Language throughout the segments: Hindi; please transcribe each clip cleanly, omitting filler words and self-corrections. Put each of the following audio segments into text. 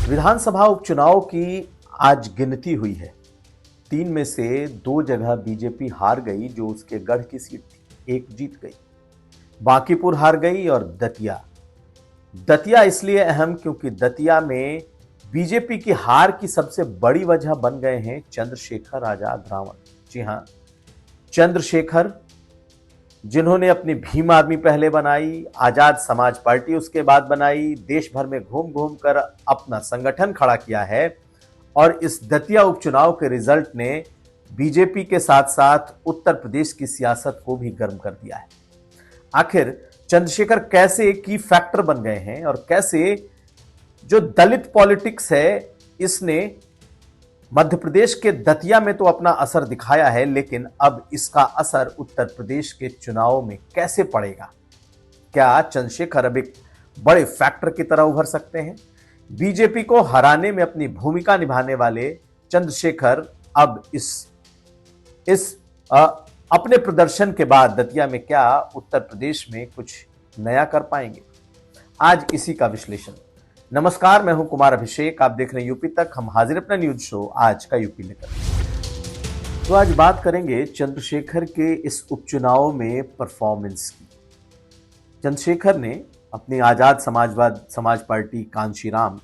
विधानसभा उपचुनाव की आज गिनती हुई है। 3 में से 2 जगह बीजेपी हार गई, जो उसके गढ़ की सीट थी। एक जीत गई, बांकीपुर हार गई और दतिया इसलिए अहम क्योंकि दतिया में बीजेपी की हार की सबसे बड़ी वजह बन गए हैं चंद्रशेखर आजाद रावण। जी हां, चंद्रशेखर, जिन्होंने अपनी भीम आर्मी पहले बनाई, आजाद समाज पार्टी उसके बाद बनाई, देश भर में घूम घूम कर अपना संगठन खड़ा किया है। और इस दतिया उपचुनाव के रिजल्ट ने बीजेपी के साथ साथ उत्तर प्रदेश की सियासत को भी गर्म कर दिया है। आखिर चंद्रशेखर कैसे की फैक्टर बन गए हैं और कैसे जो दलित पॉलिटिक्स है, इसने मध्य प्रदेश के दतिया में तो अपना असर दिखाया है, लेकिन अब इसका असर उत्तर प्रदेश के चुनाव में कैसे पड़ेगा? क्या चंद्रशेखर अब एक बड़े फैक्टर की तरह उभर सकते हैं? बीजेपी को हराने में अपनी भूमिका निभाने वाले चंद्रशेखर अब अपने प्रदर्शन के बाद दतिया में क्या उत्तर प्रदेश में कुछ नया कर पाएंगे? आज इसी का विश्लेषण। नमस्कार, मैं हूं कुमार अभिषेक, आप देख रहे हैं यूपी तक। हम हाजिर अपना न्यूज शो आज का यूपी लेकर। तो आज बात करेंगे चंद्रशेखर के इस उपचुनाव में परफॉर्मेंस की। चंद्रशेखर ने अपनी आजाद समाज पार्टी कांशीराम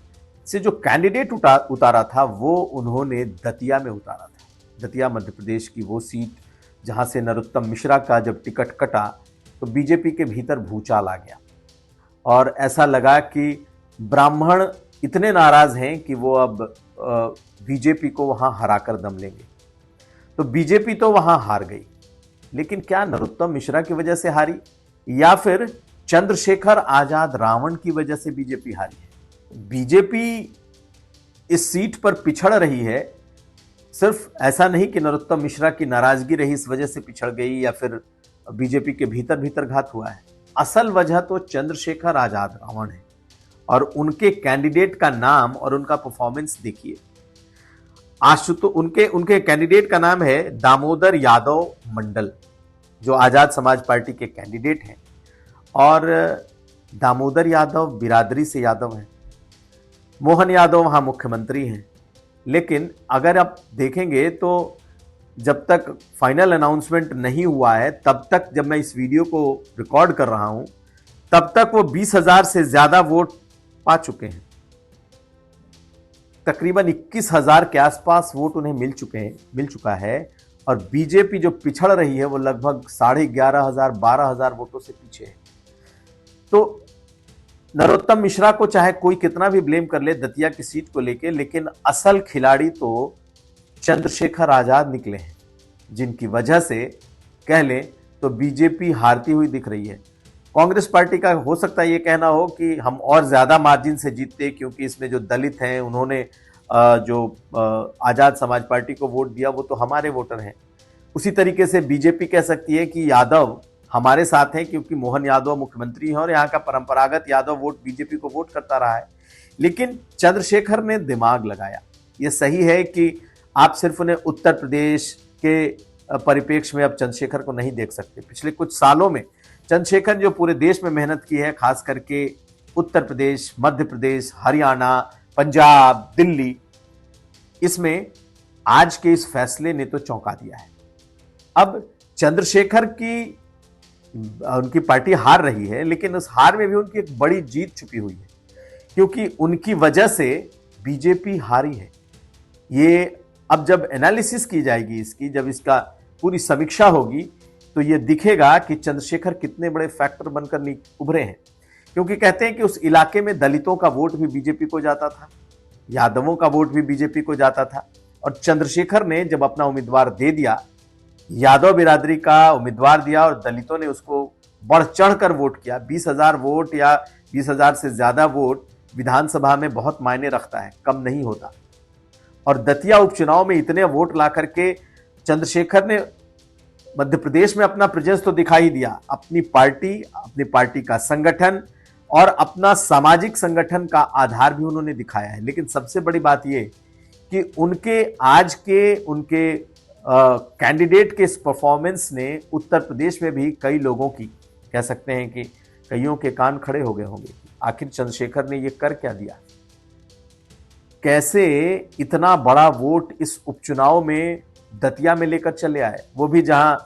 से जो कैंडिडेट उतारा था, वो उन्होंने दतिया में उतारा था। दतिया मध्य प्रदेश की वो सीट जहां से नरोत्तम मिश्रा का जब टिकट कटा तो बीजेपी के भीतर भूचाल आ गया और ऐसा लगा कि ब्राह्मण इतने नाराज हैं कि वो अब बीजेपी को वहां हराकर दम लेंगे। तो बीजेपी तो वहां हार गई, लेकिन क्या नरोत्तम मिश्रा की वजह से हारी या फिर चंद्रशेखर आजाद रावण की वजह से बीजेपी हारी है? बीजेपी इस सीट पर पिछड़ रही है। सिर्फ ऐसा नहीं कि नरोत्तम मिश्रा की नाराजगी रही इस वजह से पिछड़ गई या फिर बीजेपी के भीतर घात हुआ है। असल वजह तो चंद्रशेखर आजाद रावण है और उनके कैंडिडेट का नाम और उनका परफॉर्मेंस देखिए। तो उनके कैंडिडेट का नाम है दामोदर यादव मंडल, जो आजाद समाज पार्टी के कैंडिडेट हैं। और दामोदर यादव बिरादरी से यादव हैं। मोहन यादव वहां मुख्यमंत्री हैं। लेकिन अगर आप देखेंगे तो जब तक फाइनल अनाउंसमेंट नहीं हुआ है, तब तक, जब मैं इस वीडियो को रिकॉर्ड कर रहा हूं, तब तक वो 20,000 से ज्यादा वोट पा चुके हैं। तकरीबन 21,000 के आसपास वोट उन्हें मिल चुका है। और बीजेपी जो पिछड़ रही है वो लगभग 11,500 12,000 वोटों से पीछे है। तो नरोत्तम मिश्रा को चाहे कोई कितना भी ब्लेम कर ले दतिया की सीट को लेके, लेकिन असल खिलाड़ी तो चंद्रशेखर आजाद निकले हैं, जिनकी वजह से कह लें तो बीजेपी हारती हुई दिख रही है। कांग्रेस पार्टी का हो सकता है ये कहना हो कि हम और ज्यादा मार्जिन से जीतते, क्योंकि इसमें जो दलित हैं उन्होंने जो आजाद समाज पार्टी को वोट दिया वो तो हमारे वोटर हैं। उसी तरीके से बीजेपी कह सकती है कि यादव हमारे साथ हैं, क्योंकि मोहन यादव मुख्यमंत्री हैं और यहाँ का परंपरागत यादव वोट बीजेपी को वोट करता रहा है। लेकिन चंद्रशेखर ने दिमाग लगाया। ये सही है कि आप सिर्फ उन्हें उत्तर प्रदेश के परिप्रेक्ष्य में अब चंद्रशेखर को नहीं देख सकते। पिछले कुछ सालों में चंद्रशेखर जो पूरे देश में मेहनत की है, खास करके उत्तर प्रदेश, मध्य प्रदेश, हरियाणा, पंजाब, दिल्ली, इसमें आज के इस फैसले ने तो चौंका दिया है। अब चंद्रशेखर की उनकी पार्टी हार रही है, लेकिन उस हार में भी उनकी एक बड़ी जीत छुपी हुई है, क्योंकि उनकी वजह से बीजेपी हारी है। ये अब जब एनालिसिस की जाएगी इसकी, जब इसका पूरी समीक्षा होगी, तो ये दिखेगा कि चंद्रशेखर कितने बड़े फैक्टर बनकर उभरे हैं। क्योंकि कहते हैं कि उस इलाके में दलितों का वोट भी बीजेपी को जाता था, यादवों का वोट भी बीजेपी को जाता था। और चंद्रशेखर ने जब अपना उम्मीदवार दे दिया, यादव बिरादरी का उम्मीदवार दिया, और दलितों ने उसको बढ़ चढ़ कर वोट किया। 20,000 वोट या 20,000 से ज्यादा वोट विधानसभा में बहुत मायने रखता है, कम नहीं होता। और दतिया उपचुनाव में इतने वोट ला करके चंद्रशेखर ने मध्य प्रदेश में अपना प्रेजेंस तो दिखाई दिया। अपनी पार्टी का संगठन और अपना सामाजिक संगठन का आधार भी उन्होंने दिखाया है। लेकिन सबसे बड़ी बात यह कि उनके कैंडिडेट के इस परफॉर्मेंस ने उत्तर प्रदेश में भी कई लोगों की, कह सकते हैं कि कईयों के कान खड़े हो गए होंगे। आखिर चंद्रशेखर ने ये कर क्या दिया? कैसे इतना बड़ा वोट इस उपचुनाव में दतिया में लेकर चले आए, वो भी जहां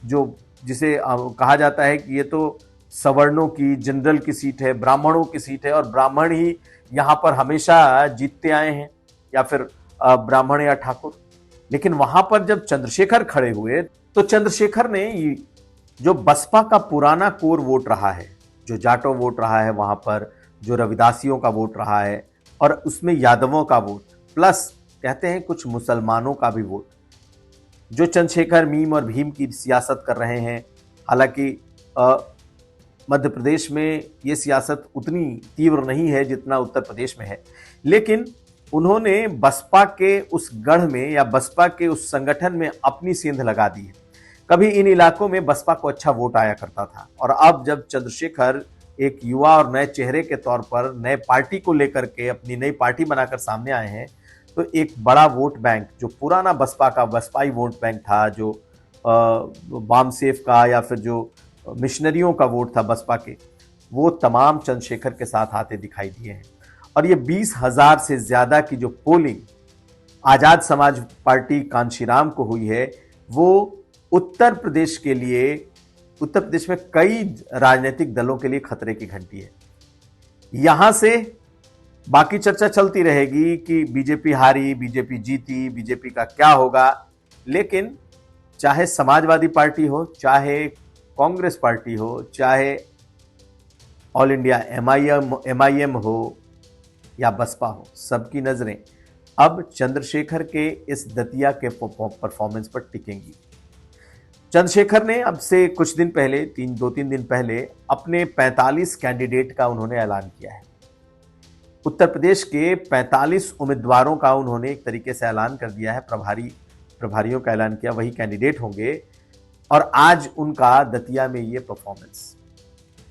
जो जिसे कहा जाता है कि ये तो सवर्णों की, जनरल की सीट है, ब्राह्मणों की सीट है और ब्राह्मण ही यहां पर हमेशा जीतते आए हैं, या फिर ब्राह्मण या ठाकुर। लेकिन वहां पर जब चंद्रशेखर खड़े हुए तो चंद्रशेखर ने जो बसपा का पुराना कोर वोट रहा है, जो जाटो वोट रहा है वहां पर, जो रविदासियों का वोट रहा है और उसमें यादवों का वोट, प्लस कहते हैं कुछ मुसलमानों का भी वोट, जो चंद्रशेखर मीम और भीम की सियासत कर रहे हैं। हालांकि मध्य प्रदेश में ये सियासत उतनी तीव्र नहीं है जितना उत्तर प्रदेश में है, लेकिन उन्होंने बसपा के उस गढ़ में या बसपा के उस संगठन में अपनी सेंध लगा दी है। कभी इन इलाकों में बसपा को अच्छा वोट आया करता था, और अब जब चंद्रशेखर एक युवा और नए चेहरे के तौर पर नए पार्टी को लेकर के अपनी नई पार्टी बनाकर सामने आए हैं, तो एक बड़ा वोट बैंक जो पुराना बसपा का बसपाई वोट बैंक था, जो वामसेफ का या फिर जो मिशनरियों का वोट था बसपा के, वो तमाम चंद्रशेखर के साथ आते दिखाई दिए हैं। और ये 20,000 से ज्यादा की जो पोलिंग आजाद समाज पार्टी कांशीराम को हुई है, वो उत्तर प्रदेश के लिए, उत्तर प्रदेश में कई राजनीतिक दलों के लिए खतरे की घंटी है। यहां से बाकी चर्चा चलती रहेगी कि बीजेपी हारी, बीजेपी जीती, बीजेपी का क्या होगा, लेकिन चाहे समाजवादी पार्टी हो, चाहे कांग्रेस पार्टी हो, चाहे ऑल इंडिया एमआईएम हो या बसपा हो, सबकी नजरें अब चंद्रशेखर के इस दतिया के परफॉर्मेंस पर टिकेंगी। चंद्रशेखर ने अब से कुछ दिन पहले, 2-3 दिन पहले, अपने 45 कैंडिडेट का उन्होंने ऐलान किया है। उत्तर प्रदेश के 45 उम्मीदवारों का उन्होंने एक तरीके से ऐलान कर दिया है, प्रभारियों का ऐलान किया, वही कैंडिडेट होंगे। और आज उनका दतिया में ये परफॉर्मेंस।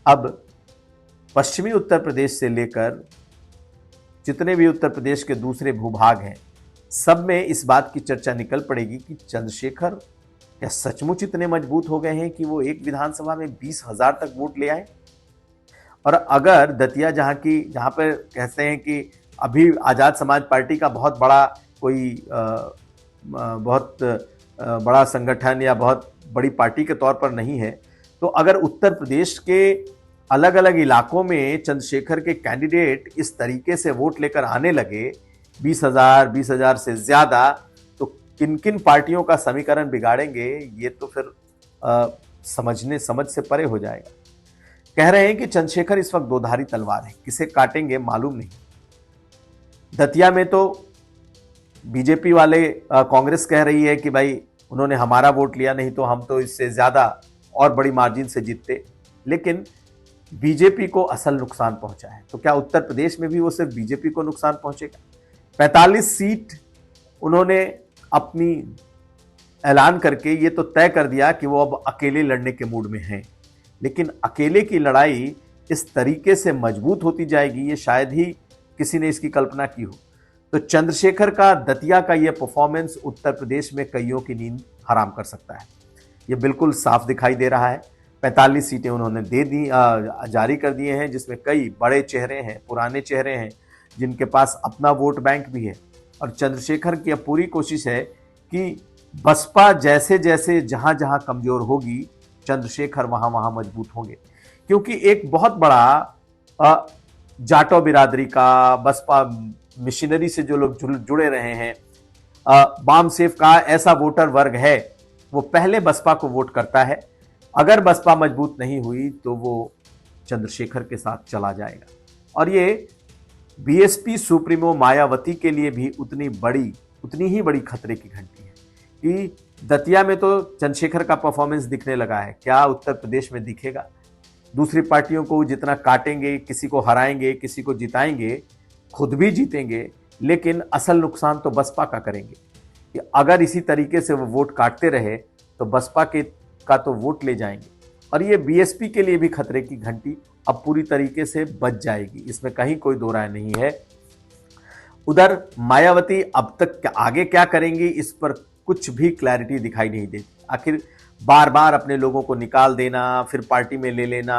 अब पश्चिमी उत्तर प्रदेश से लेकर जितने भी उत्तर प्रदेश के दूसरे भूभाग हैं, सब में इस बात की चर्चा निकल पड़ेगी कि चंद्रशेखर क्या सचमुच इतने मजबूत हो गए हैं कि वो एक विधानसभा में 20,000 तक वोट ले आए। और अगर दतिया जहां पर कहते हैं कि अभी आजाद समाज पार्टी का बहुत बड़ा कोई बहुत बड़ा संगठन या बहुत बड़ी पार्टी के तौर पर नहीं है, तो अगर उत्तर प्रदेश के अलग अलग इलाकों में चंद्रशेखर के कैंडिडेट इस तरीके से वोट लेकर आने लगे, 20,000 से ज्यादा, तो किन किन पार्टियों का समीकरण बिगाड़ेंगे, ये तो फिर समझ से परे हो जाएगा। कह रहे हैं कि चंद्रशेखर इस वक्त दोधारी तलवार है, किसे काटेंगे मालूम नहीं। दतिया में तो बीजेपी वाले, कांग्रेस कह रही है कि भाई उन्होंने हमारा वोट लिया, नहीं तो हम तो इससे ज्यादा और बड़ी मार्जिन से जीतते। लेकिन बीजेपी को असल नुकसान पहुंचा है, तो क्या उत्तर प्रदेश में भी वो सिर्फ बीजेपी को नुकसान पहुंचेगा? 45 सीट उन्होंने अपनी ऐलान करके ये तो तय कर दिया कि वो अब अकेले लड़ने के मूड में हैं। लेकिन अकेले की लड़ाई इस तरीके से मजबूत होती जाएगी, ये शायद ही किसी ने इसकी कल्पना की हो। तो चंद्रशेखर का दतिया का ये परफॉर्मेंस उत्तर प्रदेश में कईयों की नींद हराम कर सकता है, ये बिल्कुल साफ दिखाई दे रहा है। 45 सीटें उन्होंने जारी कर दिए हैं, जिसमें कई बड़े चेहरे हैं, पुराने चेहरे हैं, जिनके पास अपना वोट बैंक भी है। और चंद्रशेखर की अब पूरी कोशिश है कि बसपा जैसे जैसे जहां जहां कमजोर होगी, चंद्रशेखर वहां वहां मजबूत होंगे। क्योंकि एक बहुत बड़ा जाटो बिरादरी का, बसपा मिशनरी से जो लोग जुड़े रहे हैं, वामसेफ का ऐसा वोटर वर्ग है, वो पहले बसपा को वोट करता है। अगर बसपा मजबूत नहीं हुई तो वो चंद्रशेखर के साथ चला जाएगा। और ये बीएसपी सुप्रीमो मायावती के लिए भी उतनी ही बड़ी खतरे की घंटी है कि दतिया में तो चंद्रशेखर का परफॉर्मेंस दिखने लगा है, क्या उत्तर प्रदेश में दिखेगा? दूसरी पार्टियों को जितना काटेंगे, किसी को हराएंगे, किसी को जिताएंगे, खुद भी जीतेंगे, लेकिन असल नुकसान तो बसपा का करेंगे। कि अगर इसी तरीके से वो वोट काटते रहे तो बसपा का तो वोट ले जाएंगे। और ये बीएसपी के लिए भी खतरे की घंटी अब पूरी तरीके से बच जाएगी, इसमें कहीं कोई दो राय नहीं है। उधर मायावती अब तक आगे क्या करेंगी, इस पर कुछ भी क्लैरिटी दिखाई नहीं देती। आखिर बार बार अपने लोगों को निकाल देना, फिर पार्टी में ले लेना।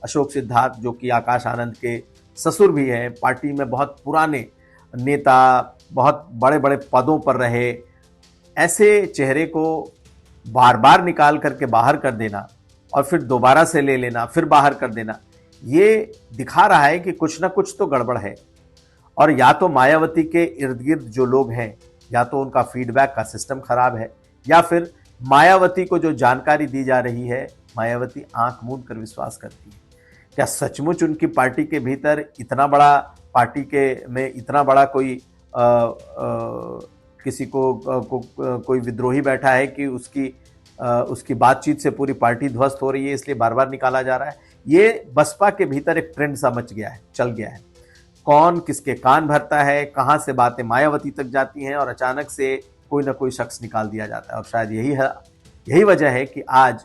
अशोक सिद्धार्थ जो कि आकाश आनंद के ससुर भी हैं, पार्टी में बहुत पुराने नेता, बहुत बड़े बड़े पदों पर रहे, ऐसे चेहरे को बार बार निकाल करके बाहर कर देना और फिर दोबारा से ले लेना, फिर बाहर कर देना, ये दिखा रहा है कि कुछ ना कुछ तो गड़बड़ है। और या तो मायावती के इर्द गिर्द जो लोग हैं, या तो उनका फीडबैक का सिस्टम खराब है, या फिर मायावती को जो जानकारी दी जा रही है, मायावती आंख मूंद कर विश्वास करती है। क्या सचमुच उनकी पार्टी के भीतर इतना बड़ा, पार्टी के में इतना बड़ा कोई किसी कोई विद्रोही बैठा है कि उसकी बातचीत से पूरी पार्टी ध्वस्त हो रही है, इसलिए बार बार निकाला जा रहा है? ये बसपा के भीतर एक ट्रेंड सा मच गया है, चल गया है। कौन किसके कान भरता है, कहां से बातें मायावती तक जाती हैं और अचानक से कोई ना कोई शख्स निकाल दिया जाता है। और शायद यही वजह है कि आज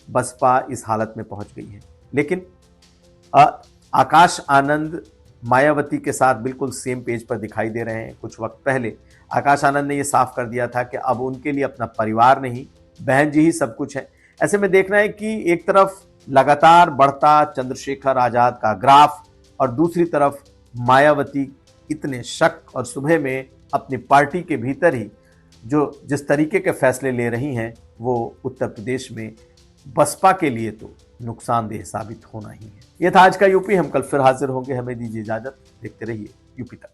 बसपा इस हालत में पहुंच गई है। लेकिन आकाश आनंद मायावती के साथ बिल्कुल सेम पेज पर दिखाई दे रहे हैं। कुछ वक्त पहले आकाश आनंद ने यह साफ कर दिया था कि अब उनके लिए अपना परिवार नहीं, बहन जी ही सब कुछ है। ऐसे में देखना है कि एक तरफ लगातार बढ़ता चंद्रशेखर आजाद का ग्राफ और दूसरी तरफ मायावती इतने शक और सुबह में अपनी पार्टी के भीतर ही जो जिस तरीके के फैसले ले रही हैं, वो उत्तर प्रदेश में बसपा के लिए तो नुकसानदेह साबित होना ही है। यह था आज का यूपी। हम कल फिर हाजिर होंगे। हमें दीजिए इजाजत। देखते रहिए यूपी तक।